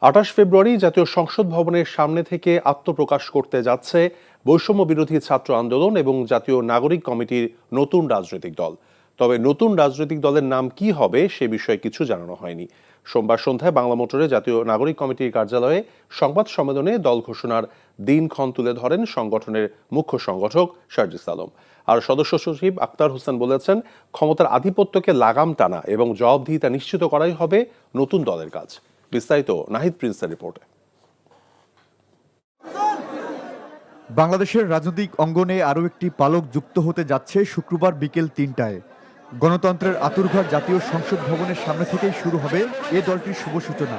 ২৮ ফেব্রুয়ারি জাতীয় সংসদ ভবনের সামনে থেকে আত্মপ্রকাশ করতে যাচ্ছে বৈষম্য বিরোধী ছাত্র আন্দোলন এবং জাতীয় নাগরিক কমিটির নতুন রাজনৈতিক দল। তবে নতুন রাজনৈতিক দলের নাম কি হবে সে বিষয়ে কিছু জানানো হয়নি। সোমবার সন্ধ্যায় বাংলা মোটরে জাতীয় নাগরিক কমিটির কার্যালয়ে সংবাদ সম্মেলনে দল ঘোষণার দিনক্ষণ তুলে ধরেন সংগঠনের মুখ্য সংগঠক সার্জিস আলম। আর সদস্য সচিব আক্তার হোসেন বলেছেন, ক্ষমতার আধিপত্যকে লাগাম টানা এবং জবাবদিহিতা নিশ্চিত করাই হবে নতুন দলের কাজ। বিস্তারিত নাহিদ প্রিন্সের রিপোর্টে। বাংলাদেশের রাজনৈতিক অঙ্গনে আরও একটি পালক যুক্ত হতে যাচ্ছে শুক্রবার বিকেল ৩টায়। গণতন্ত্রের আতুরঘর জাতীয় সংসদ ভবনের সামনে থেকেই শুরু হবে এ দলটির শুভ সূচনা।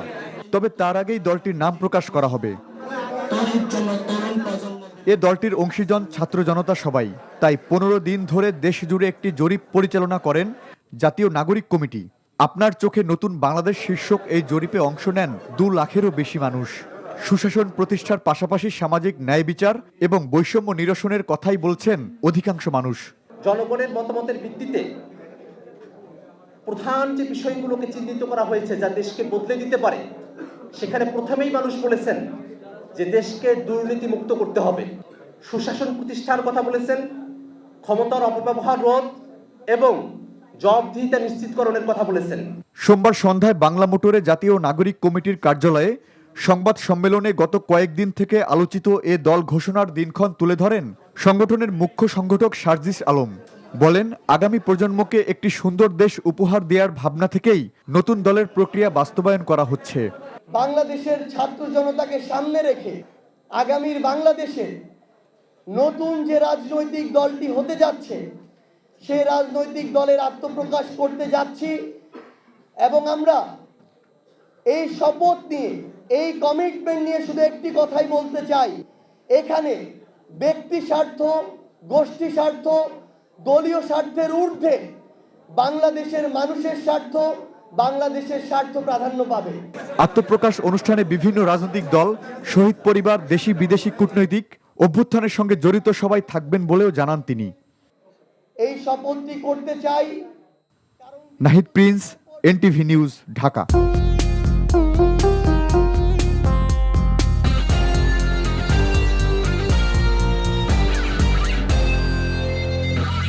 তবে তার আগেই দলটির নাম প্রকাশ করা হবে। এ দলটির অংশীজন ছাত্র জনতা সবাই, তাই ১৫ দিন ধরে দেশ জুড়ে একটি জরিপ পরিচালনা করেন জাতীয় নাগরিক কমিটি। আপনার চোখে নতুন বাংলাদেশ শীর্ষক এই জরিপে অংশ নেন ২ লাখেরও বেশি মানুষ। সুশাসন প্রতিষ্ঠার পাশাপাশি সামাজিক ন্যায় বিচার এবং বৈষম্য নিরসনের কথাই বলছেন অধিকাংশ মানুষ। জনগণের মতামতের ভিত্তিতে প্রধান যে বিষয়গুলোকে চিহ্নিত করা হয়েছে যা দেশকে বদলে দিতে পারে, সেখানে প্রথমেই মানুষ বলেছেন যে দেশকে দুর্নীতি মুক্ত করতে হবে, সুশাসন প্রতিষ্ঠার কথা বলেছেন, ক্ষমতার অপব্যবহার রোধ এবং জবাবদিহিতা নিশ্চিতকরণের কথা বলেছেন। সোমবার সন্ধ্যায় বাংলা মোটরে জাতীয় নাগরিক কমিটির কার্যালয়ে সংবাদ সম্মেলনে গত কয়েকদিন থেকে আলোচিত এ দল ঘোষণার দিনক্ষণ তুলে ধরেন সংগঠনের মুখ্য সংগঠক সার্জিস আলম। বলেন, আগামী প্রজন্মকে একটি সুন্দর দেশ উপহার দেওয়ার ভাবনা থেকেই নতুন দলের প্রক্রিয়া বাস্তবায়ন করা হচ্ছে। বাংলাদেশের ছাত্র জনতাকে সামনে রেখে আগামীর বাংলাদেশে নতুন যে রাজনৈতিক দলটি হতে যাচ্ছে, সেই রাজনৈতিক দলের আত্মপ্রকাশ করতে যাচ্ছি এবং আমরা এই শপথ নিয়ে, এই কমিটমেন্ট নিয়ে শুধু একটি কথাই বলতে চাই, এখানে ব্যক্তি স্বার্থ, গোষ্ঠী স্বার্থ, দলীয় স্বার্থের ঊর্ধ্বে বাংলাদেশের মানুষের স্বার্থ, বাংলাদেশের স্বার্থ প্রাধান্য পাবে। আত্মপ্রকাশ অনুষ্ঠানে বিভিন্ন রাজনৈতিক দল, শহীদ পরিবার, দেশি বিদেশি কূটনৈতিক, অভ্যুত্থানের সঙ্গে জড়িত সবাই থাকবেন বলেও জানান তিনি। এই শপথটি করতে চাই। Nahid Prince, NTV news, Dhaka.